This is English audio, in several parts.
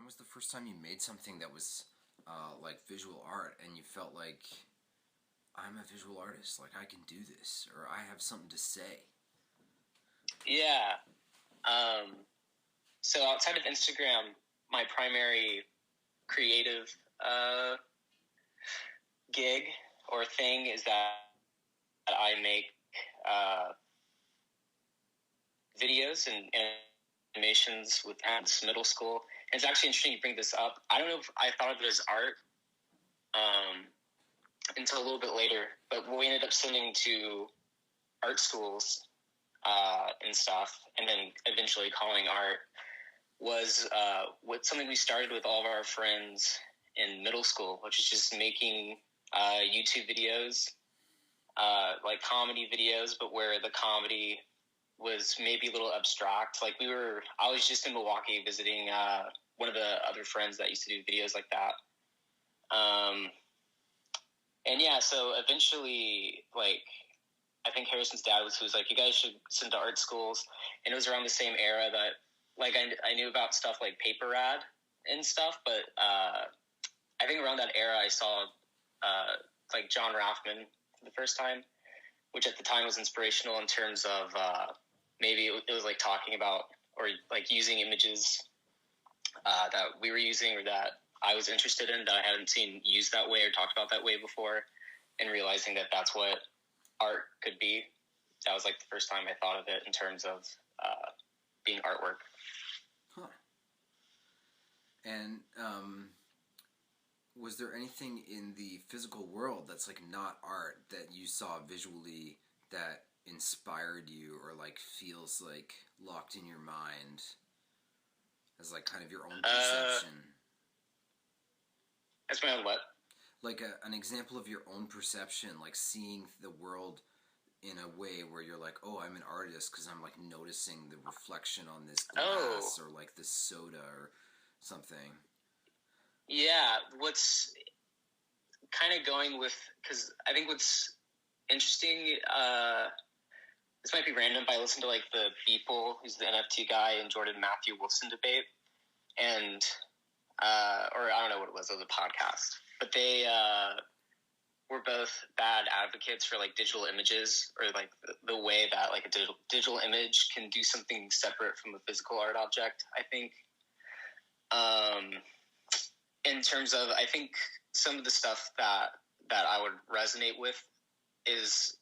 was the first time you made something that was like visual art and you felt like I'm a visual artist, like I can do this, or I have something to say? Yeah. So outside of Instagram, my primary creative gig or thing is that I make videos and animations with middle school. And it's actually interesting you bring this up. I don't know if I thought of it as art until a little bit later, but we ended up sending to art schools and stuff, and then eventually calling art was something we started with all of our friends in middle school, which is just making YouTube videos, like comedy videos, but where the comedy was maybe a little abstract. Like I was just in Milwaukee visiting one of the other friends that used to do videos like that. And yeah, so eventually, like, I think Harrison's dad was like, you guys should send to art schools. And it was around the same era that, like, I knew about stuff like Paper Rad and stuff, but I think around that era I saw, like, John Raffman for the first time, which at the time was inspirational in terms of maybe it was, like, talking about or, like, using images that we were using or that I was interested in that I hadn't seen used that way or talked about that way before, and realizing that that's what art could be. That was like the first time I thought of it in terms of being artwork. Huh. And was there anything in the physical world that's like not art that you saw visually that inspired you or like feels like locked in your mind as like kind of your own perception? That's my own what? Like an example of your own perception, like seeing the world in a way where you're like, oh, I'm an artist because I'm like noticing the reflection on this glass or like this soda or something. Yeah, what's kind of going with, because I think what's interesting, this might be random, but I listened to like the Beeple, who's the NFT guy, and Jordan Matthew Wilson debate, and or I don't know what it was a podcast, but they were both bad advocates for like digital images, or like the way that like a digital image can do something separate from a physical art object. I think in terms of, I think some of the stuff that I would resonate with is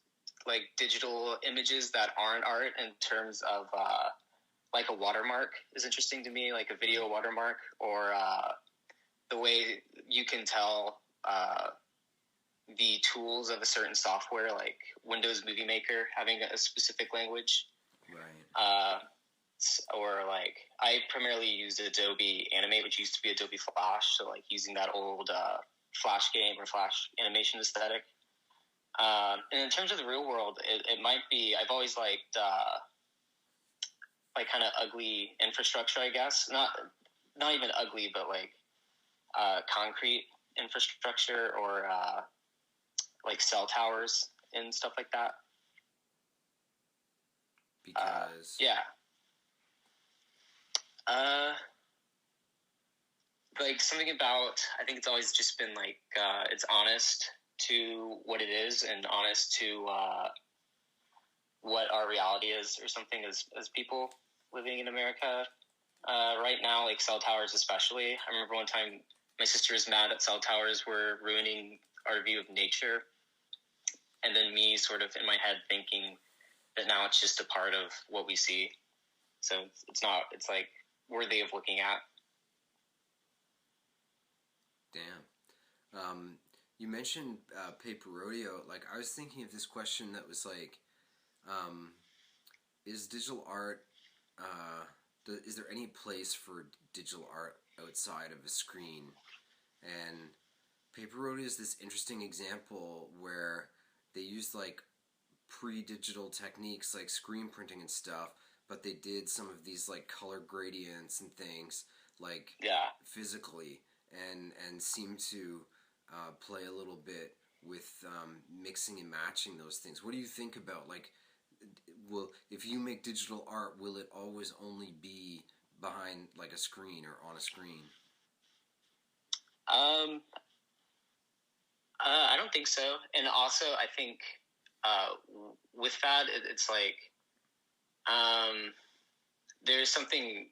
like digital images that aren't art, in terms of like a watermark is interesting to me, like a video watermark, or the way you can tell the tools of a certain software, like Windows Movie Maker having a specific language. Right. Or like, I primarily used Adobe Animate, which used to be Adobe Flash, so like using that old Flash game or Flash animation aesthetic. And in terms of the real world, it might be, I've always liked like kind of ugly infrastructure, I guess. Not even ugly, but like concrete infrastructure, or like cell towers and stuff like that. Because yeah. Like something about, I think it's always just been like, it's honest to what it is and honest to what our reality is, or something, as people living in America right now, like cell towers especially. I remember one time my sister was mad that cell towers were ruining our view of nature, and then me sort of in my head thinking that now it's just a part of what we see, so it's like worthy of looking at. Damn. You mentioned Paper Rodeo. Like, I was thinking of this question that was like, is digital art, is there any place for digital art outside of a screen? And Paper Rodeo is this interesting example where they used like pre-digital techniques like screen printing and stuff, but they did some of these like color gradients and things like physically, and seem to play a little bit with mixing and matching those things. What do you think about, like, if you make digital art, will it always only be behind like a screen or on a screen? Um, I don't think so. And also, I think with that, it's like um, there's something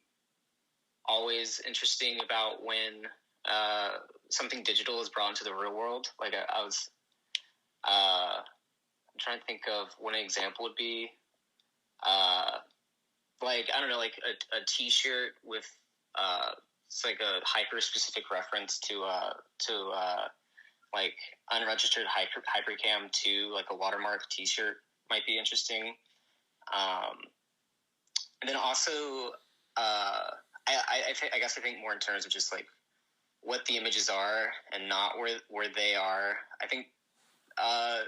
always interesting about when uh, something digital is brought into the real world. Like I was I'm trying to think of what an example would be. Uh, like I don't know, like a T-shirt with it's like a hyper specific reference to like unregistered hypercam to like a watermark T-shirt might be interesting. Um, and then also, I guess I think more in terms of just like what the images are and not where they are. I think uh,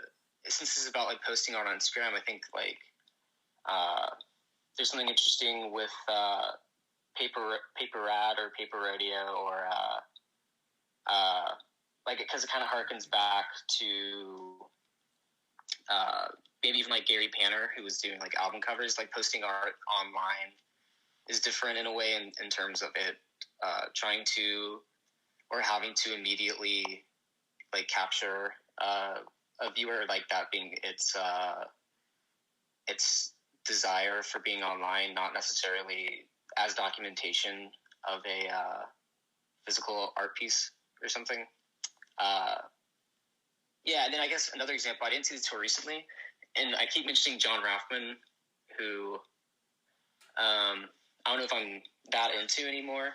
since this is about like posting on Instagram, I think like uh, there's something interesting with paper rad or paper rodeo or like because it kind of harkens back to maybe even like Gary Panner, who was doing like album covers. Like posting art online is different in a way in terms of it trying to or having to immediately like capture a viewer, like that being its desire for being online, not necessarily as documentation of a physical art piece or something. Uh, yeah, and then I guess another example, I didn't see this tour recently, and I keep mentioning John Raffman, who I don't know if I'm that into anymore.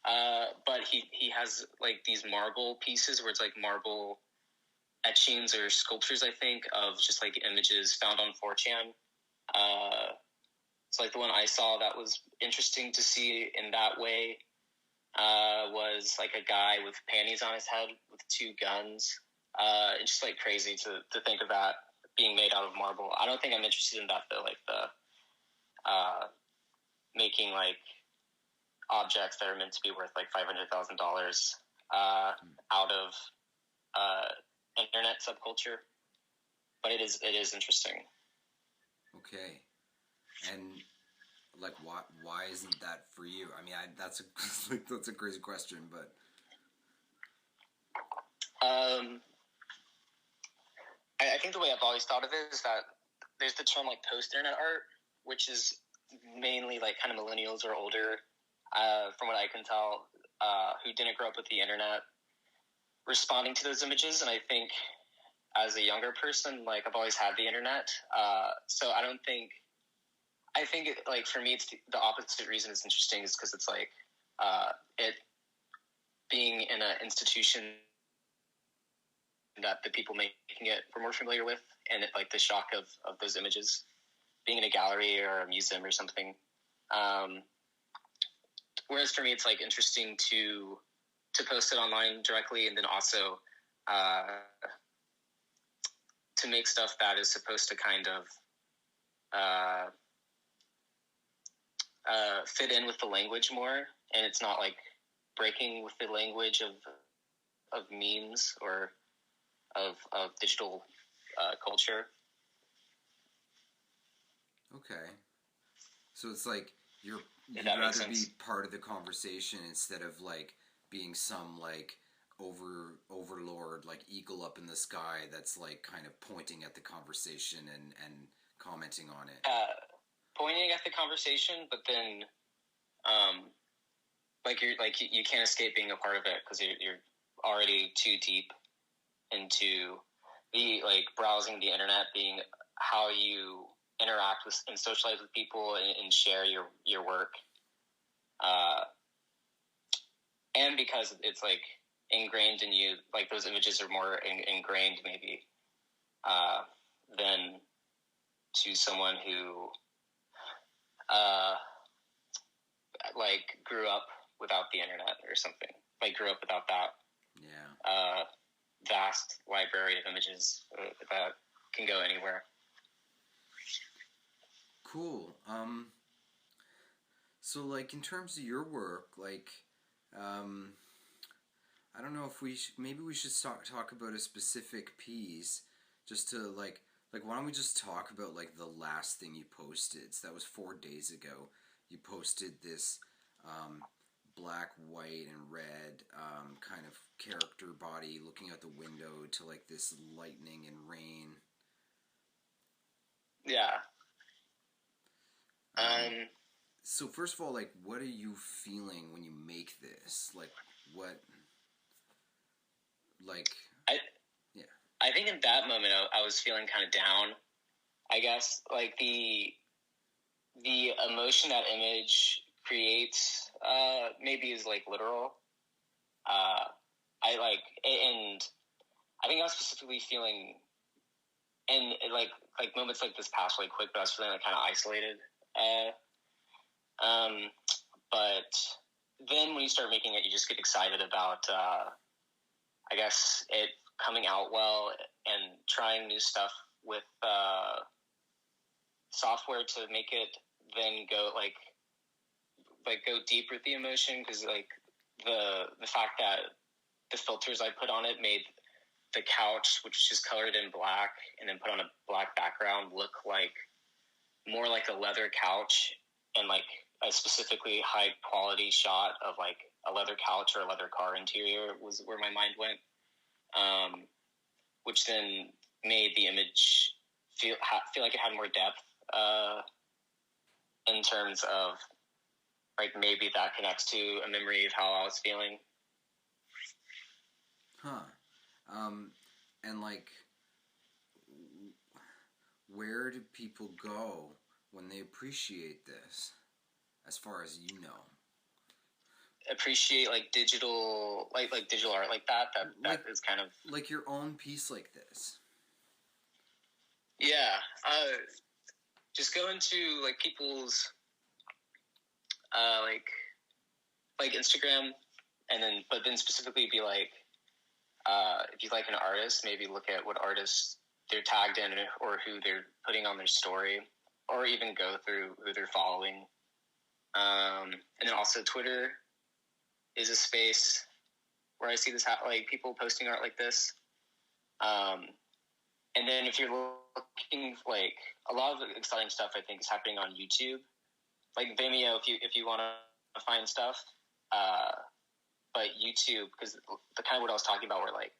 But he has like these marble pieces where it's like marble etchings or sculptures, I think, of just like images found on 4chan. So like the one I saw that was interesting to see in that way was like a guy with panties on his head with two guns. It's just like crazy to think of that being made out of marble. I don't think I'm interested in that though, like the making like objects that are meant to be worth like $500,000 out of internet subculture. But it is interesting. Okay, and like why isn't that for you? I mean, that's a that's a crazy question, but Um, I think the way I've always thought of it is that there's the term like post-internet art, which is mainly like kind of millennials or older, from what I can tell, who didn't grow up with the internet, responding to those images. And I think as a younger person, like I've always had the internet, so I don't think. I think like for me, it's the opposite reason it's interesting is because it's like it being in an institution that the people making it were more familiar with, and it, like the shock of those images being in a gallery or a museum or something. Um, whereas for me, it's like interesting to post it online directly, and then also to make stuff that is supposed to kind of fit in with the language more, and it's not like breaking with the language of memes or of digital culture. okay. So it's like If you'd that makes rather be sense. part of the conversation instead of like being some like overlord like eagle up in the sky that's like kind of pointing at the conversation and commenting on it. Pointing at the conversation, but then um, like you can't escape being a part of it because you're already too deep into the like browsing the internet being how you interact with and socialize with people and share your work, uh, and because it's like ingrained in you, like those images are more ingrained maybe uh, than to someone who uh, like grew up without the internet or something, like grew up without that Yeah. vast library of images that can go anywhere. Cool. So like in terms of your work, like um I don't know if maybe we should talk about a specific piece just to like why don't we just talk about like the last thing you posted? So that was 4 days ago. You posted this um black, white, and red kind of character body looking out the window to like this lightning and rain. Yeah. So first of all, like, what are you feeling when you make this? Like, what? Like, I yeah. I think in that moment I was feeling kind of down. I guess like the emotion that image creates maybe is like literal. I like, and I think I was specifically feeling, and like moments like this passed really quick, but I was feeling like kind of isolated. But then when you start making it, you just get excited about, I guess, it coming out well and trying new stuff with software to make it then go go deeper with the emotion, because like the fact that the filters I put on it made the couch, which was just colored in black and then put on a black background, look like more like a leather couch, and like a specifically high quality shot of like a leather couch or a leather car interior was where my mind went, which then made the image feel like it had more depth in terms of like maybe that connects to a memory of how I was feeling. And like, where do people go when they appreciate this, as far as you know? Appreciate like digital, like digital art like that like, is kind of like your own piece like this. Yeah. Just go into like people's like Instagram, and then specifically be like, if you like an artist, maybe look at what artists they're tagged in or who they're putting on their story, or even go through who they're following. And then also Twitter is a space where I see this like people posting art like this. And then if you're looking, like a lot of the exciting stuff I think is happening on YouTube, like Vimeo if you want to find stuff. But YouTube, because the kind of what I was talking about, where like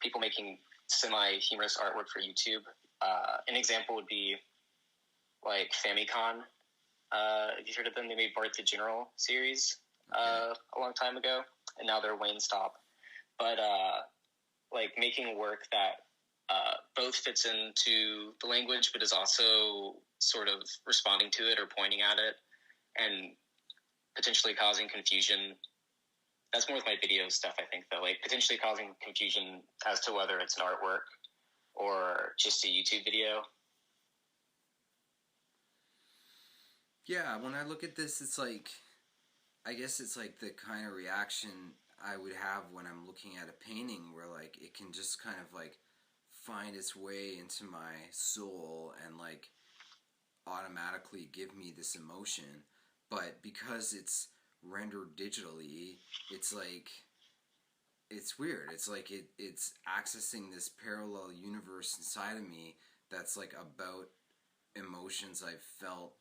people making semi-humorous artwork for YouTube. An example would be like Famicom. If you've heard of them, they made Bart the General series a long time ago, and now they're Wayne Stop. But like making work that both fits into the language, but is also sort of responding to it or pointing at it, and potentially causing confusion. That's more with my video stuff, I think, though. Like, potentially causing confusion as to whether it's an artwork or just a YouTube video. Yeah, when I look at this, it's like, I guess it's like the kind of reaction I would have when I'm looking at a painting, where like it can just kind of like find its way into my soul and like automatically give me this emotion. But because it's rendered digitally, it's like, it's weird. It's like it's accessing this parallel universe inside of me that's like about emotions I've felt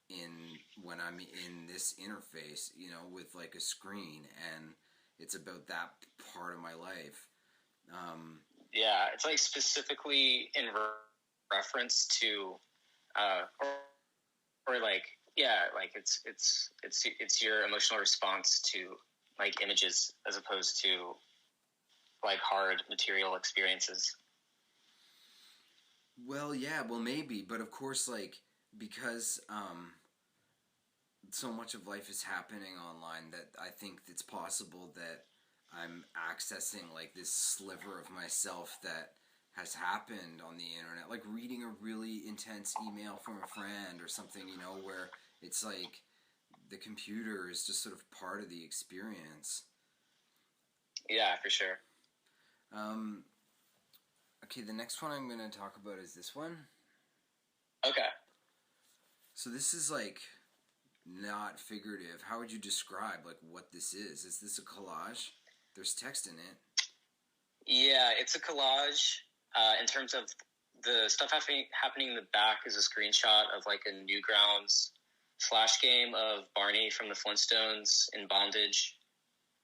in when I'm in this interface, you know, with like a screen, and it's about that part of my life. Yeah, it's like specifically in reference to, or like, yeah, like it's your emotional response to like images as opposed to like hard material experiences. Well, yeah, well maybe, but of course, like, because so much of life is happening online, that I think it's possible that I'm accessing like this sliver of myself that has happened on the internet, like reading a really intense email from a friend or something, you know, where it's like the computer is just sort of part of the experience. Yeah, for sure. Okay, the next one I'm going to talk about is this one. Okay. So this is like not figurative. How would you describe like what this is? Is this a collage? There's text in it. Yeah, it's a collage. In terms of the stuff happening in the back is a screenshot of like a Newgrounds Flash game of Barney from the Flintstones in bondage.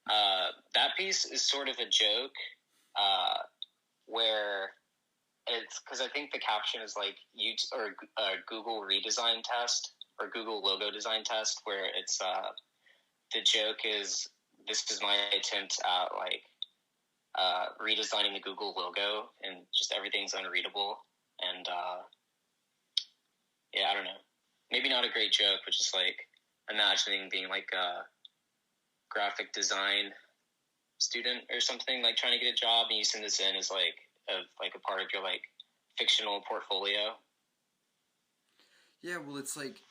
That piece is sort of a joke, where it's because I think the caption is like Google redesign test or Google logo design test, where it's the joke is, this is my attempt at like redesigning the Google logo, and just everything's unreadable. And yeah, I don't know. Maybe not a great joke, but just like imagining being like a graphic design student or something, like trying to get a job, and you send this in as like a part of your like fictional portfolio. Yeah, well, it's like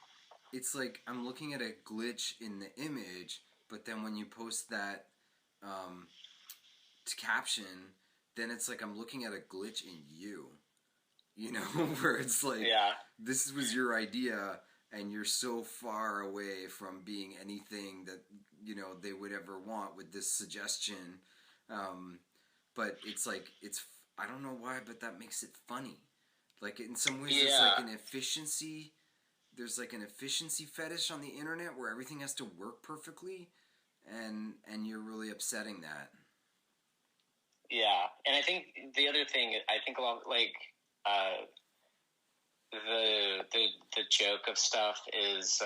I'm looking at a glitch in the image, but then when you post that caption, then it's like I'm looking at a glitch in you. You know, where it's like, Yeah. This was your idea, and you're so far away from being anything that, you know, they would ever want with this suggestion. But it's like, I don't know why, but that makes it funny. Like, in some ways, there's like an efficiency. There's like an efficiency fetish on the internet where everything has to work perfectly, and you're really upsetting that. Yeah, and I think the other thing, I think a lot, like, the joke of stuff is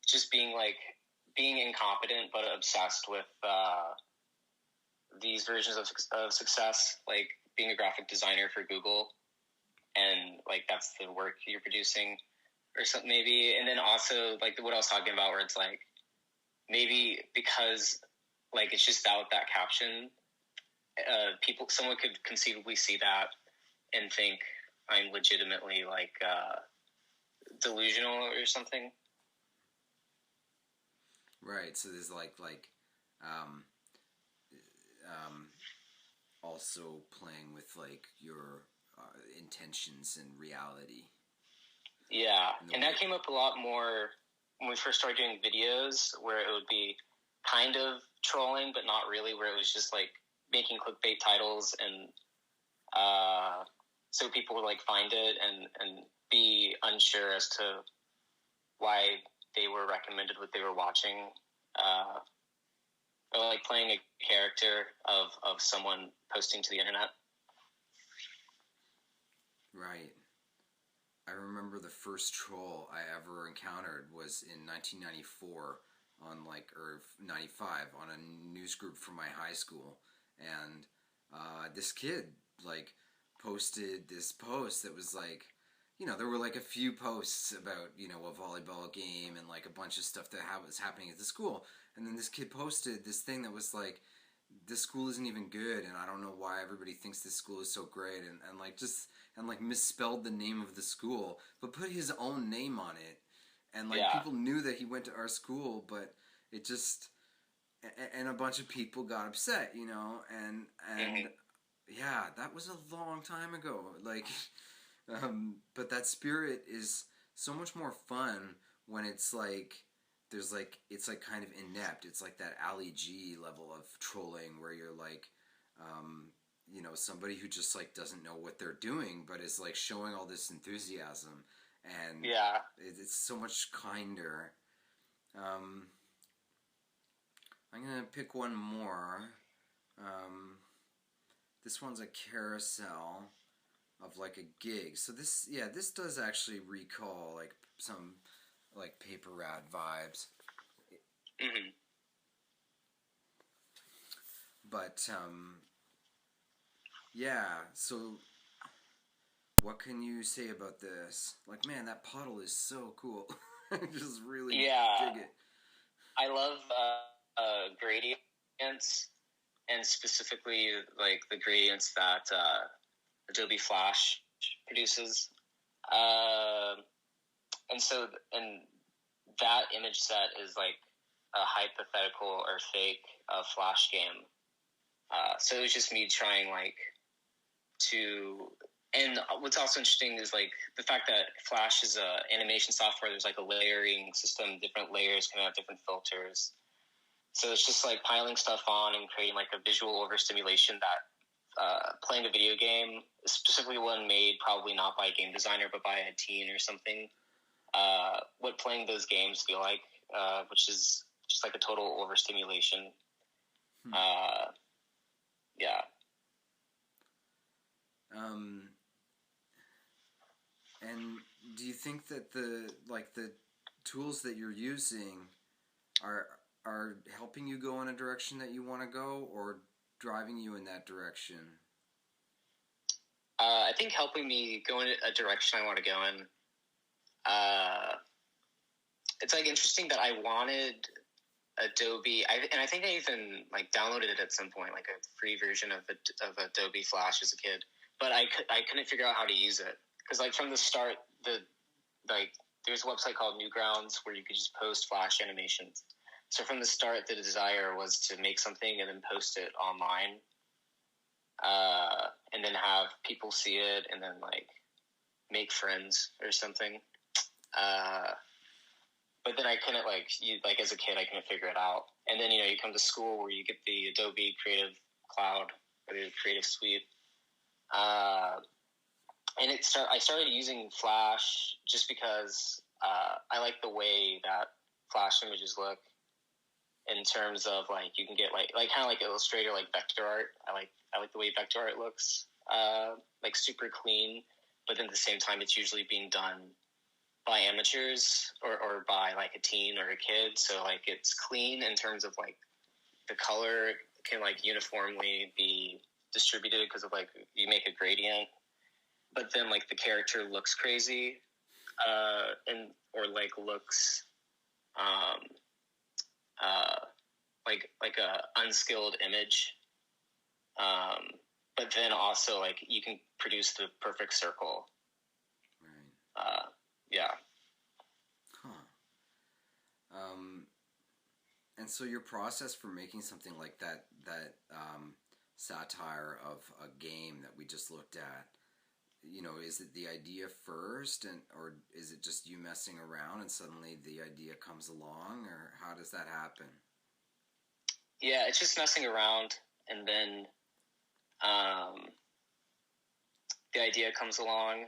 just being incompetent but obsessed with these versions of success, like being a graphic designer for Google, and like that's the work you're producing or something maybe. And then also like what I was talking about, where it's like maybe because like it's just out with that caption, someone could conceivably see that and think I'm legitimately like delusional or something. Right. So there's also playing with like your intentions and reality. Yeah, and that came up a lot more when we first started doing videos, where it would be kind of trolling, but not really, where it was just like making clickbait titles, and so people would like find it and be unsure as to why they were recommended what they were watching, or like playing a character of someone posting to the internet. Right. I remember the first troll I ever encountered was in 1994 or 95 on a news group from my high school, and this kid like posted this post that was like, you know, there were like a few posts about, you know, a volleyball game and like a bunch of stuff that was happening at the school, and then this kid posted this thing that was like, this school isn't even good, and I don't know why everybody thinks this school is so great, and like just and like misspelled the name of the school, but put his own name on it, and like people knew that he went to our school, but it just, and a bunch of people got upset, you know, and Mm-hmm. yeah, that was a long time ago, like, but that spirit is so much more fun when it's like, there's like, it's like kind of inept. It's like that Ali G level of trolling where you're like, you know, somebody who just like doesn't know what they're doing, but is like showing all this enthusiasm, and it's so much kinder. I'm gonna pick one more. This one's a carousel of like a gig. So this does actually recall like some like paper rad vibes. Mm-hmm. But yeah, so what can you say about this? Like, man, that puddle is so cool. I just really dig it. I love gradients, and specifically like the gradients that Adobe Flash produces. And that image set is like a hypothetical or fake Flash game. So it was just me trying like to. And what's also interesting is like the fact that Flash is a animation software. There's like a layering system. Different layers can have different filters. So it's just like piling stuff on and creating like a visual overstimulation that playing a video game, specifically one made probably not by a game designer but by a teen or something, what playing those games feel like, which is just like a total overstimulation. Yeah. And do you think that the tools that you're using are helping you go in a direction that you want to go, or driving you in that direction? I think helping me go in a direction I want to go in. It's like interesting that I wanted Adobe, and I think I even like downloaded it at some point, like a free version of Adobe Flash as a kid. But I couldn't figure out how to use it, because like from the start, there's a website called Newgrounds where you could just post Flash animations. So from the start, the desire was to make something and then post it online, and then have people see it, and then like make friends or something. But then I couldn't as a kid, I couldn't figure it out. And then, you come to school where you get the Adobe Creative Cloud or the Creative Suite. And I started using Flash just because I like the way that Flash images look, in terms of like you can get like kind of like Illustrator, like vector art. I like the way vector art looks, like super clean, but then at the same time it's usually being done by amateurs or by like a teen or a kid. So like it's clean in terms of like the color can like uniformly be distributed because of like you make a gradient, but then like the character looks crazy, or like looks like a unskilled image. But then also like you can produce the perfect circle. Right. Yeah. Huh. And so your process for making something like that satire of a game that we just looked at, is it the idea first, or is it just you messing around and suddenly the idea comes along, or how does that happen? Yeah, it's just messing around, and then the idea comes along.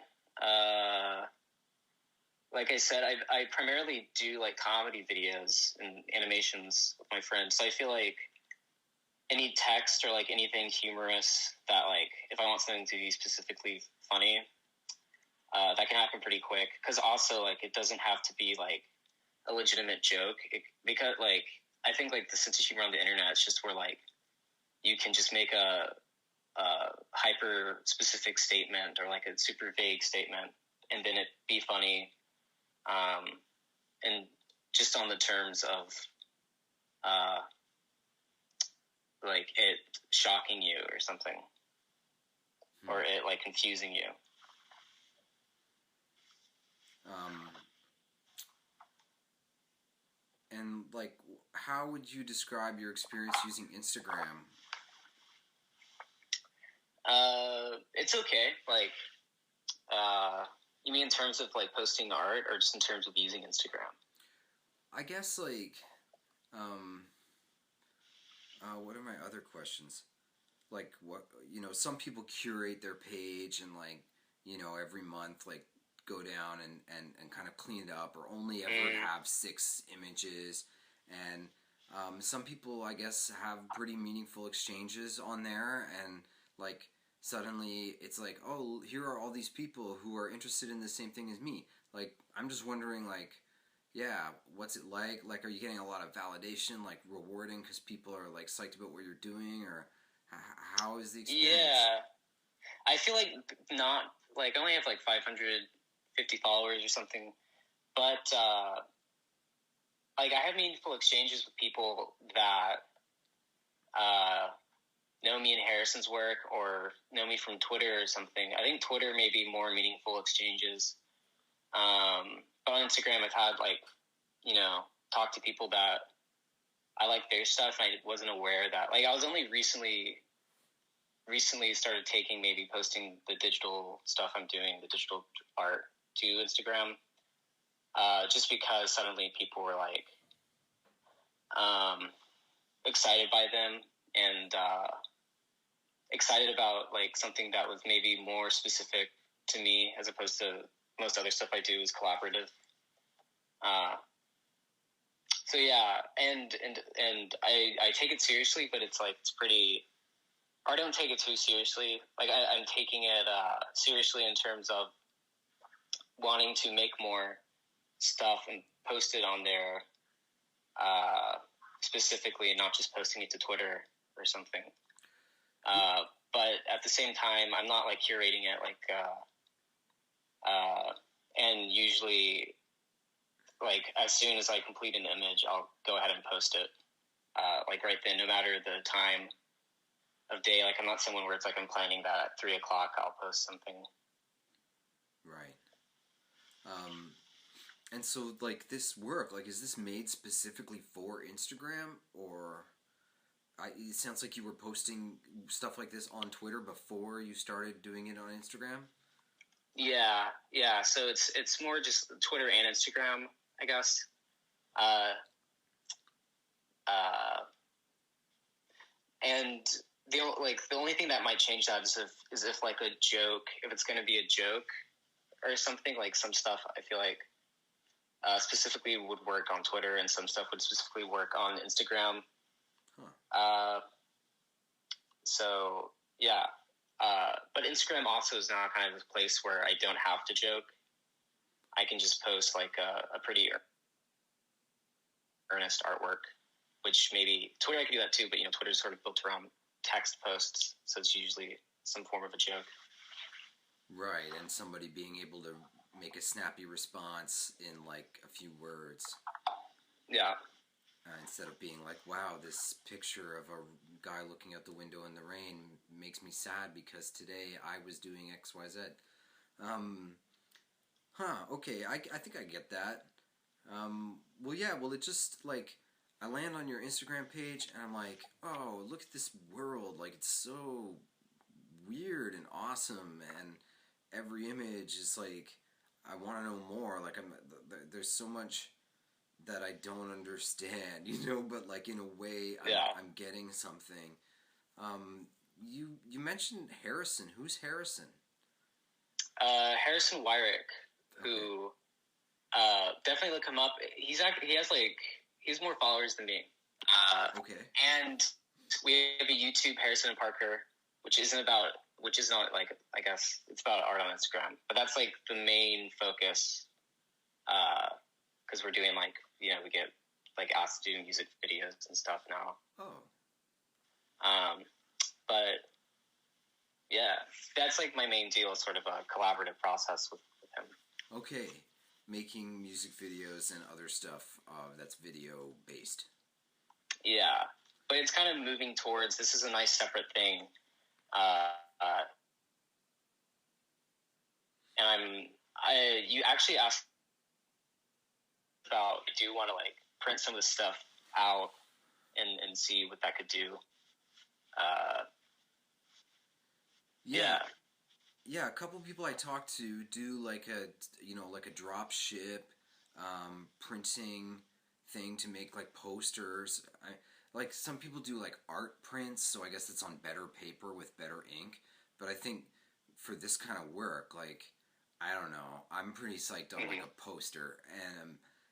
Like I said, I primarily do like comedy videos and animations with my friends. So I feel like any text or like anything humorous that like if I want something to be specifically funny, that can happen pretty quick. Because also like it doesn't have to be like a legitimate joke, because like I think like the sense of humor on the internet is just where like you can just make a hyper specific statement or like a super vague statement and then it be funny, and just on the terms of like it shocking you or something, or it like confusing you. And like, how would you describe your experience using Instagram? It's okay. Like, you mean in terms of like posting art, or just in terms of using Instagram? I guess like, what are my other questions? Like, what, some people curate their page and like, every month like go down and kind of clean it up, or only ever have 6 images. And some people, I guess, have pretty meaningful exchanges on there, and like suddenly it's like, oh, here are all these people who are interested in the same thing as me. Like, I'm just wondering, like, yeah, what's it like? Like, are you getting a lot of validation, like rewarding because people are like psyched about what you're doing, or how is the experience? Yeah, I feel like not like I only have like 550 followers or something, but like I have meaningful exchanges with people that know me in Harrison's work or know me from Twitter or something. I think Twitter may be more meaningful exchanges. But on Instagram, I've had like, talk to people that I like their stuff, and I wasn't aware that like I was only recently started maybe posting the digital stuff I'm doing, the digital art, to Instagram, just because suddenly people were like excited by them, and excited about like something that was maybe more specific to me as opposed to most other stuff I do is collaborative. So yeah, and I take it seriously, but it's like it's pretty. Or I don't take it too seriously. Like I'm taking it seriously in terms of wanting to make more stuff and post it on there specifically, and not just posting it to Twitter or something. But at the same time, I'm not like curating it like. And usually, like as soon as I complete an image, I'll go ahead and post it. Like right then, no matter the time of day. Like I'm not someone where it's like I'm planning that at 3:00 I'll post something. Right. And so like this work, like is this made specifically for Instagram, or it sounds like you were posting stuff like this on Twitter before you started doing it on Instagram? Yeah. So it's more just Twitter and Instagram, I guess. And the only thing that might change that is if like a joke, if it's going to be a joke or something, like some stuff I feel like specifically would work on Twitter, and some stuff would specifically work on Instagram. Huh. So yeah. But Instagram also is now kind of a place where I don't have to joke. I can just post like a pretty earnest artwork, which maybe Twitter I could do that too, but Twitter's sort of built around text posts, so it's usually some form of a joke. Right, and somebody being able to make a snappy response in like a few words. Yeah. Instead of being like, wow, this picture of a guy looking out the window in the rain makes me sad because today I was doing XYZ. Okay, I think I get that. Well, it just, like, I land on your Instagram page and I'm like, oh, look at this world. Like, it's so weird and awesome, and every image is like, I want to know more. Like, there's so much that I don't understand, but like in a way I'm getting something. You mentioned Harrison. Who's Harrison? Harrison Wyrick, who definitely look him up. He has more followers than me. Okay. And we have a YouTube, Harrison and Parker, which is not like, I guess it's about art on Instagram, but that's like the main focus. Because we're doing like, we get like asked to do music videos and stuff now. Oh. But yeah, that's like my main deal, sort of a collaborative process with him. Okay. Making music videos and other stuff that's video based. Yeah. But it's kind of moving towards, this is a nice separate thing. And you actually asked about, I do want to like print some of this stuff out and see what that could do. Yeah, a couple people I talked to do like a drop ship printing thing to make like posters. Like some people do like art prints, so I guess it's on better paper with better ink. But I think for this kind of work, like, I don't know, I'm pretty psyched on like a poster.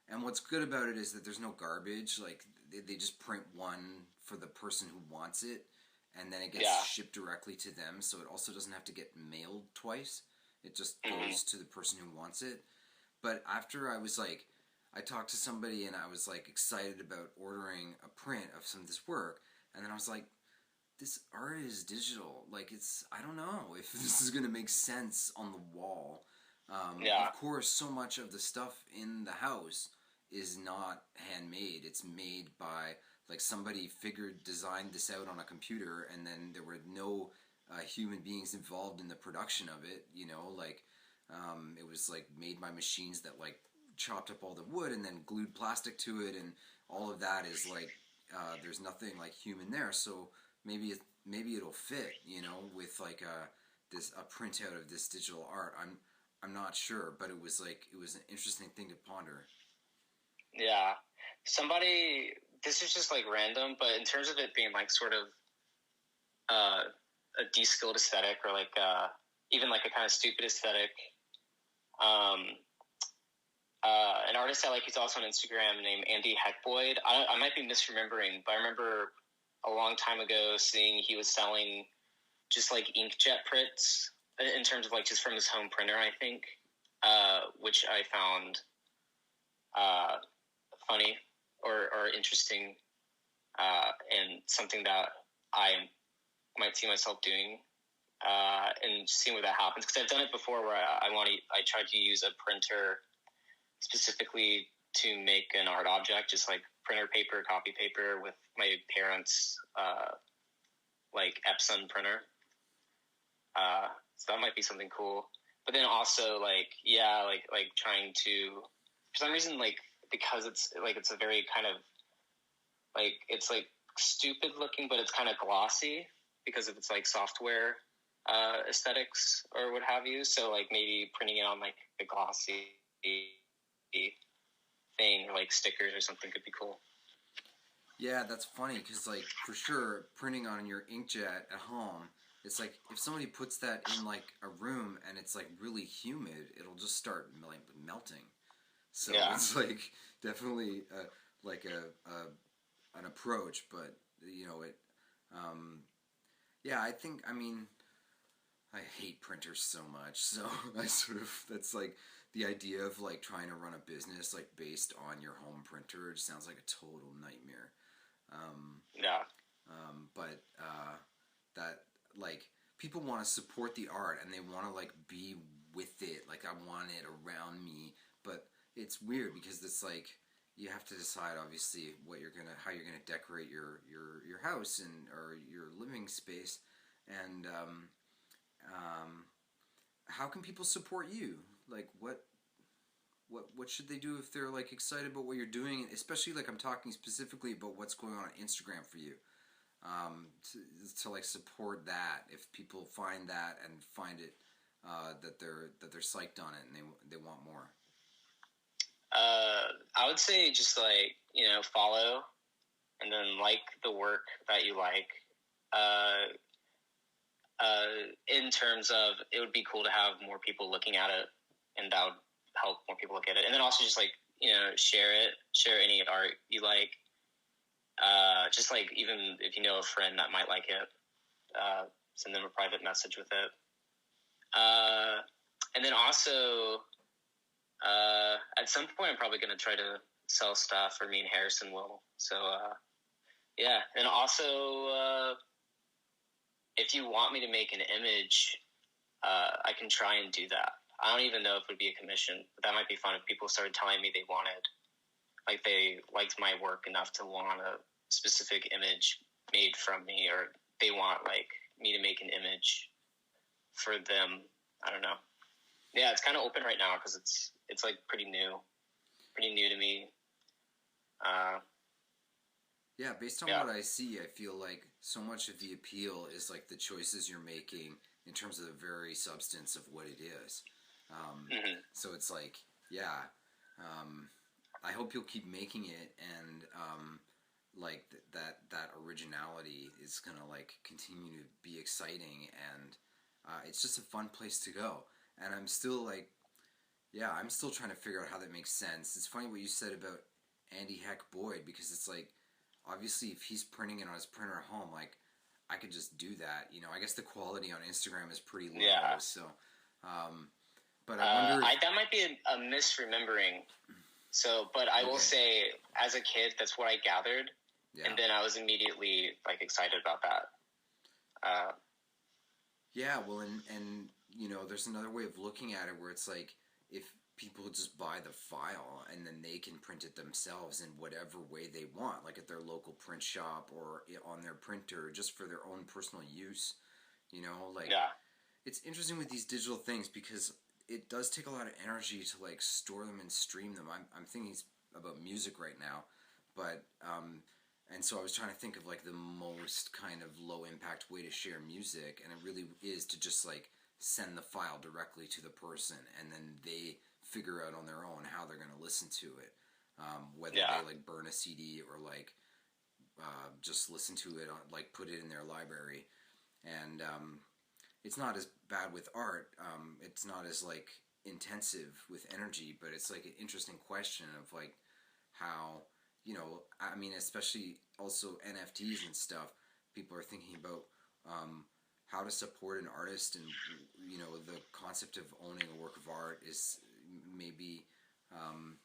And what's good about it is that there's no garbage. Like they just print one for the person who wants it, and then it gets shipped directly to them, so it also doesn't have to get mailed twice. It just goes to the person who wants it. But after I talked to somebody and I was like excited about ordering a print of some of this work, and then I was like, this art is digital. Like, I don't know if this is going to make sense on the wall. Of course, so much of the stuff in the house is not handmade. It's made by, like, somebody designed this out on a computer, and then there were no human beings involved in the production of it, it was, like, made by machines that, like, chopped up all the wood and then glued plastic to it, and all of that is, like, there's nothing, like, human there, so maybe it'll fit, with, like, a printout of this digital art. I'm not sure, but it was an interesting thing to ponder. Yeah. This is just like random, but in terms of it being like sort of a de-skilled aesthetic, or like even like a kind of stupid aesthetic. An artist I like, who's also on Instagram, named Andy Heckboyd. I might be misremembering, but I remember a long time ago seeing he was selling just like inkjet prints in terms of like just from his home printer, I think, which I found funny or interesting, and something that I might see myself doing, and seeing where that happens, because I've done it before where I tried to use a printer specifically to make an art object, just like printer paper, copy paper, with my parents' like Epson printer. So that might be something cool. But then also like trying to, for some reason, like, because it's a very kind of like, it's like stupid looking, but it's kind of glossy because of its like software aesthetics or what have you. So like maybe printing it on like a glossy thing, or like stickers or something, could be cool. Yeah, that's funny because, like, for sure, printing on your inkjet at home, it's like if somebody puts that in like a room and it's like really humid, it'll just start melting. So Yeah. it's like definitely like an approach, but it. Um, yeah, I mean, I hate printers so much. So I sort of, that's like the idea of like trying to run a business like based on your home printer. It sounds like a total nightmare. Yeah. But that, like, people want to support the art and they want to like be with it. Like, I want it around me, but it's weird because it's like you have to decide obviously how you're gonna decorate your house and or your living space, and how can people support you? Like, what should they do if they're like excited about what you're doing? Especially, like, I'm talking specifically about what's going on Instagram for you. To like support that, if people find that and find it, that they're psyched on it and they want more. I would say just like, follow and then like the work that you like. In terms of, it would be cool to have more people looking at it, and that would help more people look at it. And then also just like, share any art you like. Just like, even if you know a friend that might like it, send them a private message with it. And then also, at some point, I'm probably going to try to sell stuff, or me and Harrison will. So, yeah. And also, if you want me to make an image, I can try and do that. I don't even know if it would be a commission, but that might be fun if people started telling me they liked my work enough to want a specific image made from me, or they want like me to make an image for them. I don't know. Yeah, it's kind of open right now because it's like pretty new to me. Yeah, based on what I see, I feel like so much of the appeal is like the choices you're making in terms of the very substance of what it is. So it's like, yeah, I hope you'll keep making it, and like that originality is gonna like continue to be exciting, and it's just a fun place to go. And I'm still like, yeah, I'm still trying to figure out how that makes sense. It's funny what you said about Andy Heck Boyd, because it's like, obviously if he's printing it on his printer at home, like, I could just do that. I guess the quality on Instagram is pretty low. Yeah. So, but I wonder. That might be a misremembering. So, but I will say, as a kid, that's what I gathered, and then I was immediately like excited about that. Yeah, well, and there's another way of looking at it where it's like, if people just buy the file and then they can print it themselves in whatever way they want, like at their local print shop or on their printer, just for their own personal use. Like, it's interesting with these digital things because it does take a lot of energy to like store them and stream them. I'm thinking about music right now, but and so I was trying to think of like the most kind of low impact way to share music, and it really is to just like send the file directly to the person, and then they figure out on their own how they're going to listen to it, whether they like burn a CD or like just listen to it, like put it in their library. and it's not as bad with art. It's not as like intensive with energy, but it's like an interesting question of like how, I mean, especially also NFTs and stuff. People are thinking about how to support an artist, and the concept of owning a work of art is maybe um,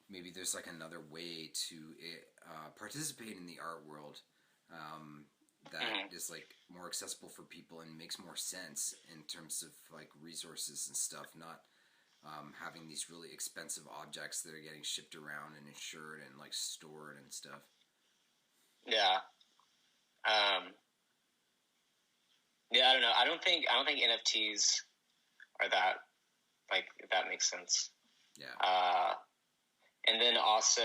maybe there's like another way to participate in the art world that is like more accessible for people and makes more sense in terms of like resources and stuff, not having these really expensive objects that are getting shipped around and insured and like stored and stuff. Yeah. Um, yeah, I don't know. I don't think NFTs are that, like, if that makes sense. Yeah. And then also,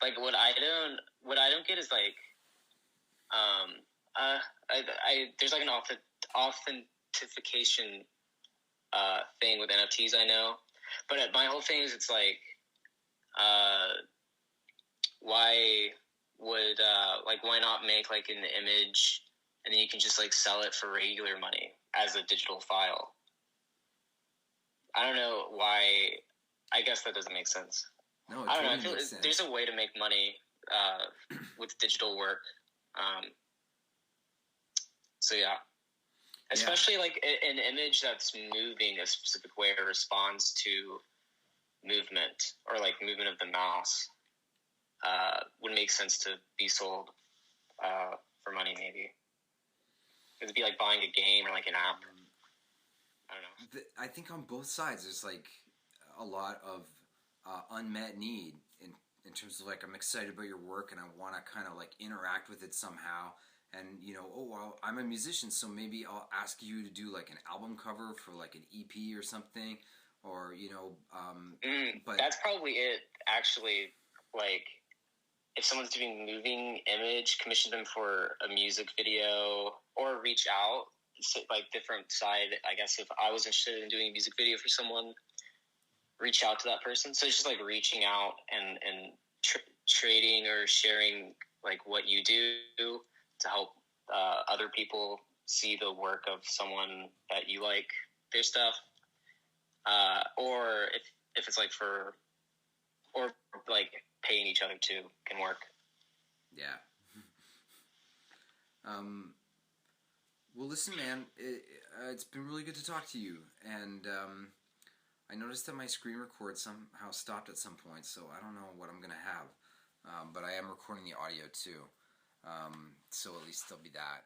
like, what I don't get is like, um, there's like an authentication thing with NFTs. I know, but my whole thing is it's like, why would like why not make like an image and then you can just like sell it for regular money as a digital file? I don't know why. I guess that doesn't make sense. No, it I don't know. I totally feel makes sense. there's a way to make money with digital work. So yeah, especially like an image that's moving a specific way or responds to movement or like movement of the mouse would make sense to be sold for money. Maybe it'd be like buying a game or like an app. I don't know. I think on both sides there's like a lot of unmet need in terms of like I'm excited about your work and I want to kind of like interact with it somehow. And oh well, I'm a musician, so maybe I'll ask you to do like an album cover for like an EP or something, or but That's probably it. Actually, like if someone's doing moving image, commission them for a music video or reach out. Like different side, I guess. If I was interested in doing a music video for someone, reach out to that person. So it's just like reaching out and trading or sharing like what you do to help other people see the work of someone that you like their stuff, or if it's like or like paying each other too can work. Yeah. Well, listen, man, it's been really good to talk to you, and I noticed that my screen record somehow stopped at some point, so I don't know what I'm gonna have, but I am recording the audio too, so at least there'll be that.